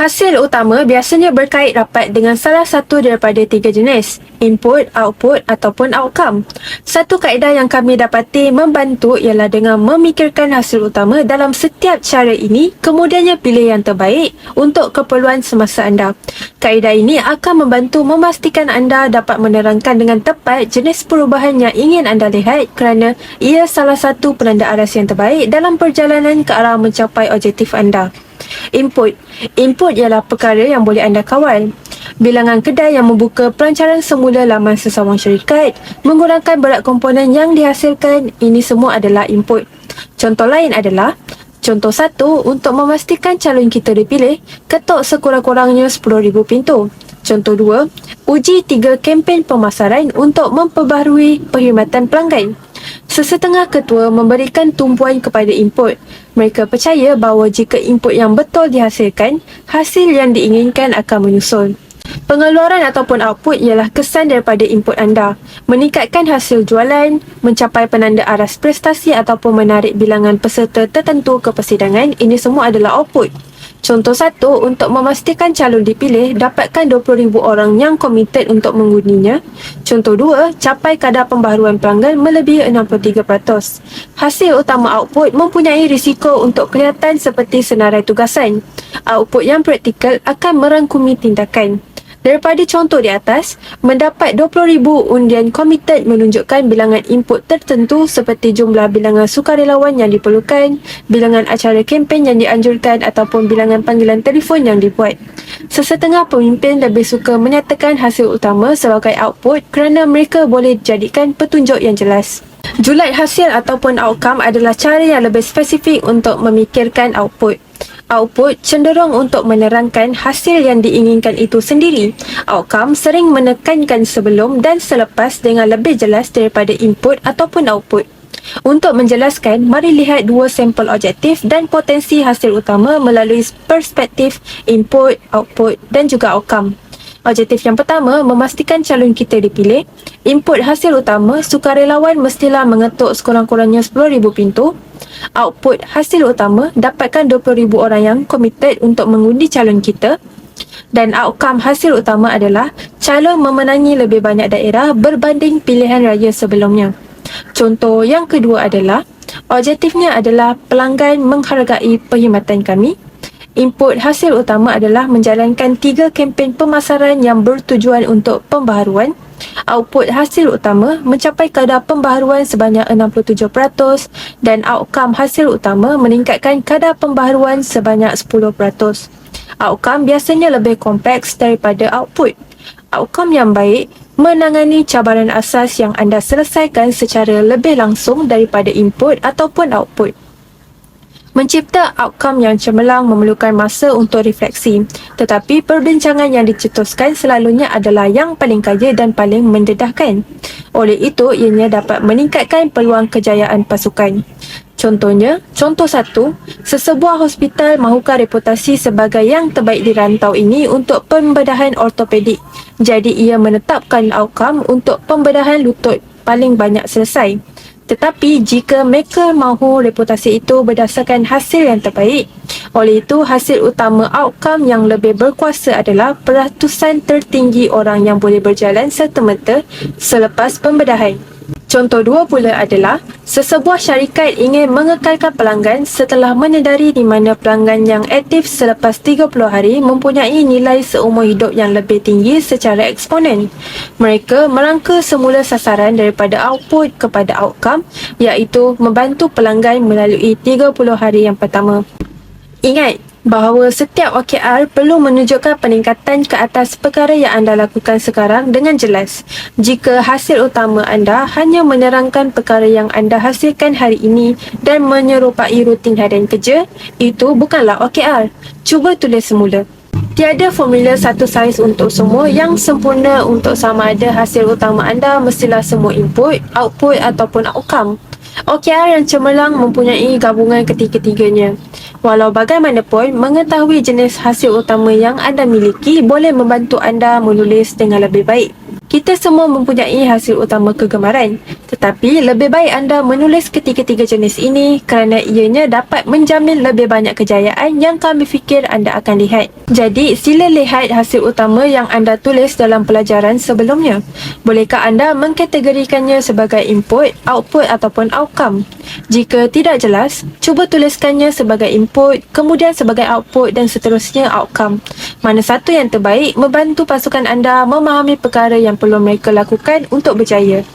Hasil utama biasanya berkait rapat dengan salah satu daripada tiga jenis, input, output ataupun outcome. Satu kaedah yang kami dapati membantu ialah dengan memikirkan hasil utama dalam setiap cara ini, kemudiannya pilih yang terbaik untuk keperluan semasa anda. Kaedah ini akan membantu memastikan anda dapat menerangkan dengan tepat jenis perubahan yang ingin anda lihat kerana ia salah satu penanda aras yang terbaik dalam perjalanan ke arah mencapai objektif anda. Input ialah perkara yang boleh anda kawal. Bilangan kedai yang membuka pelancaran semula laman sesawang syarikat, mengurangkan berat komponen yang dihasilkan, ini semua adalah input. Contoh lain adalah, contoh 1, untuk memastikan calon kita dipilih, ketuk sekurang-kurangnya 10,000 pintu. Contoh 2, uji 3 kempen pemasaran untuk memperbaharui perkhidmatan pelanggan. Sesetengah ketua memberikan tumpuan kepada input. Mereka percaya bahawa jika input yang betul dihasilkan, hasil yang diinginkan akan menyusul. Pengeluaran ataupun output ialah kesan daripada input anda. Meningkatkan hasil jualan, mencapai penanda aras prestasi ataupun menarik bilangan peserta tertentu ke persidangan, ini semua adalah output. Contoh 1, untuk memastikan calon dipilih, dapatkan 20,000 orang yang komited untuk mengundinya. Contoh 2, capai kadar pembaharuan pelanggan melebihi 63%. Hasil utama output mempunyai risiko untuk kelihatan seperti senarai tugasan. Output yang praktikal akan merangkumi tindakan. Daripada contoh di atas, mendapat 20,000 undian komited menunjukkan bilangan input tertentu seperti jumlah bilangan sukarelawan yang diperlukan, bilangan acara kempen yang dianjurkan ataupun bilangan panggilan telefon yang dibuat. Sesetengah pemimpin lebih suka menyatakan hasil utama sebagai output kerana mereka boleh jadikan petunjuk yang jelas. Julat hasil ataupun outcome adalah cara yang lebih spesifik untuk memikirkan output. Output cenderung untuk menerangkan hasil yang diinginkan itu sendiri. Outcome sering menekankan sebelum dan selepas dengan lebih jelas daripada input ataupun output. Untuk menjelaskan, mari lihat dua sampel objektif dan potensi hasil utama melalui perspektif input, output dan juga outcome. Objektif yang pertama, memastikan calon kita dipilih. Input hasil utama, sukarelawan mestilah mengetuk sekurang-kurangnya 10,000 pintu. Output hasil utama, dapatkan 20,000 orang yang komited untuk mengundi calon kita. Dan outcome hasil utama adalah calon memenangi lebih banyak daerah berbanding pilihan raya sebelumnya. Contoh yang kedua adalah, objektifnya adalah pelanggan menghargai perkhidmatan kami. Input hasil utama adalah menjalankan 3 kempen pemasaran yang bertujuan untuk pembaharuan. Output hasil utama mencapai kadar pembaharuan sebanyak 67% dan outcome hasil utama meningkatkan kadar pembaharuan sebanyak 10%. Outcome biasanya lebih kompleks daripada output. Outcome yang baik menangani cabaran asas yang anda selesaikan secara lebih langsung daripada input ataupun output. Mencipta outcome yang cemerlang memerlukan masa untuk refleksi, tetapi perbincangan yang dicetuskan selalunya adalah yang paling kaya dan paling mendedahkan. Oleh itu, ianya dapat meningkatkan peluang kejayaan pasukan. Contohnya, contoh 1, sesebuah hospital mahukan reputasi sebagai yang terbaik di rantau ini untuk pembedahan ortopedik. Jadi ia menetapkan outcome untuk pembedahan lutut paling banyak selesai. Tetapi jika mereka mahu reputasi itu berdasarkan hasil yang terbaik, oleh itu hasil utama outcome yang lebih berkuasa adalah peratusan tertinggi orang yang boleh berjalan serta-merta selepas pembedahan. Contoh 2 pula adalah, sesebuah syarikat ingin mengekalkan pelanggan setelah menyedari di mana pelanggan yang aktif selepas 30 hari mempunyai nilai seumur hidup yang lebih tinggi secara eksponen. Mereka merangka semula sasaran daripada output kepada outcome, iaitu membantu pelanggan melalui 30 hari yang pertama. Ingat bahawa setiap OKR perlu menunjukkan peningkatan ke atas perkara yang anda lakukan sekarang dengan jelas. Jika hasil utama anda hanya menerangkan perkara yang anda hasilkan hari ini dan menyerupai rutin harian kerja, itu bukanlah OKR. Cuba tulis semula. Tiada formula satu saiz untuk semua yang sempurna untuk sama ada hasil utama anda mestilah semua input, output ataupun outcome. OKR yang cemerlang mempunyai gabungan ketiga-tiganya. Walau bagaimanapun, mengetahui jenis hasil utama yang anda miliki boleh membantu anda menulis dengan lebih baik. Kita semua mempunyai hasil utama kegemaran, tetapi lebih baik anda menulis ketiga-tiga jenis ini kerana ianya dapat menjamin lebih banyak kejayaan yang kami fikir anda akan lihat. Jadi, sila lihat hasil utama yang anda tulis dalam pelajaran sebelumnya. Bolehkah anda mengkategorikannya sebagai input, output ataupun outcome? Jika tidak jelas, cuba tuliskannya sebagai input, kemudian sebagai output dan seterusnya outcome. Mana satu yang terbaik membantu pasukan anda memahami perkara yang perlu mereka lakukan untuk berjaya.